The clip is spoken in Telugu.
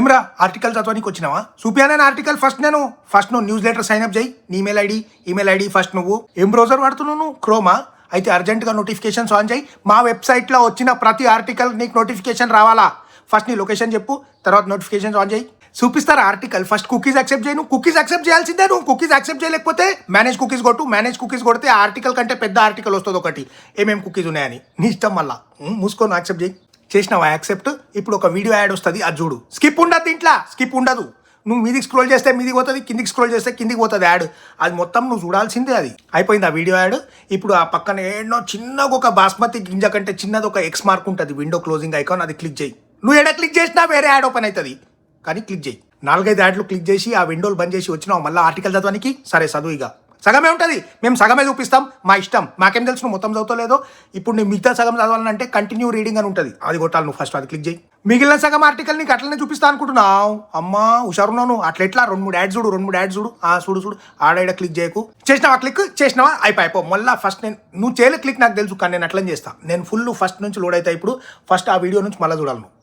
ఏమ్రా ఆర్టికల్ చదవడానికి వచ్చినావా? చూపియాలని ఆర్టికల్ ఫస్ట్ నువ్వు న్యూస్ లెటర్ సైన్ అప్ చేయి. నీ ఈమెయిల్ ఐడి ఫస్ట్. నువ్వు ఏం బ్రౌజర్ వాడుతున్నావు? నువ్వు క్రోమా? అయితే అర్జెంటుగా నోటిఫికేషన్స్ ఆన్ చేయి. మా వెబ్సైట్లో వచ్చిన ప్రతి ఆర్టికల్ నీకు నోటిఫికేషన్ రావాలా? ఫస్ట్ నీ లొకేషన్ చెప్పు, తర్వాత నోటిఫికేషన్స్ ఆన్ చేయి. చూపిస్తారా ఆర్టికల్? ఫస్ట్ కుకీస్ యాక్సెప్ట్ చేయను. కుకీస్ యాక్సెప్ట్ చేయాల్సిందే. నువ్వు కుకీస్ యాక్సెప్ట్ చేయలేకపోతే మేనేజ్ కుకీస్ కొట్టు. మేనేజ్ కుకీస్ కొడితే ఆ ఆర్టికల్ కంటే పెద్ద ఆర్టికల్ వస్తుంది ఒకటి, ఏమేమి కుకీస్ ఉన్నాయని. నీ ఇష్టం. మళ్ళా మూసుకొని యాక్సెప్ట్ చేయి. చేసినావా యాక్సెప్ట్? ఇప్పుడు ఒక వీడియో యాడ్ వస్తుంది, అది చూడు. స్కిప్ ఉండదు, ఇంట్లో స్కిప్ ఉండదు. నువ్వు మీదికి స్క్రోల్ చేస్తే మీదికి పోతుంది, కిందికి స్క్రోల్ చేస్తే కిందికి పోతుంది యాడ్. అది మొత్తం నువ్వు చూడాల్సిందే. అది అయిపోయింది ఆ వీడియో యాడ్. ఇప్పుడు ఆ పక్కన ఏడో చిన్నగా ఒక బాస్మతి గింజ కంటే చిన్నది ఒక ఎక్స్ మార్క్ ఉంటుంది, విండో క్లోజింగ్ ఐకాన్. అది క్లిక్ చేయి. నువ్వు ఎడ క్లిక్ చేసినా వేరే యాడ్ ఓపెన్ అవుతుంది, కానీ క్లిక్ చేయి. 4-5 యాడ్లు క్లిక్ చేసి ఆ విండోలు బంద్ చేసి వచ్చినావు మళ్ళీ ఆర్టికల్ చదవడానికి. సరే చదువు. ఇక సగమే ఉంటుంది, మేము సగమే చూపిస్తాం, మా ఇష్టం. మాకేం తెలుసు నువ్వు మొత్తం చదువుతలేదో. ఇప్పుడు నీ మిగతా సగం చదవాలంటే కంటిన్యూ రీడింగ్ అని ఉంటుంది, అది కొట్టాలి నువ్వు ఫస్ట్. అది క్లిక్ చేయి. మిగిలిన సగం ఆర్టికల్ నీకు అట్లనే చూపిస్తా అనుకుంటున్నావు. అమ్మా హుషారున్నావు. అట్లా ఎట్లా 2-3 యాడ్స్ చూడు, 2-3 యాడ్స్ చూడు. చూడు ఆడ క్లిక్ చేయకు. చేసినావా క్లిక్? చేసినావా? అయిపో. మళ్ళీ ఫస్ట్ నువ్వు చేయలే క్లిక్ నాకు తెలుసు, కానీ నేను అట్లనే చేస్తాను. నేను ఫుల్ ఫస్ట్ నుంచి లోడ్ అవుతాయి. ఇప్పుడు ఫస్ట్ ఆ వీడియో నుంచి మళ్ళీ చూడాలి నువ్వు.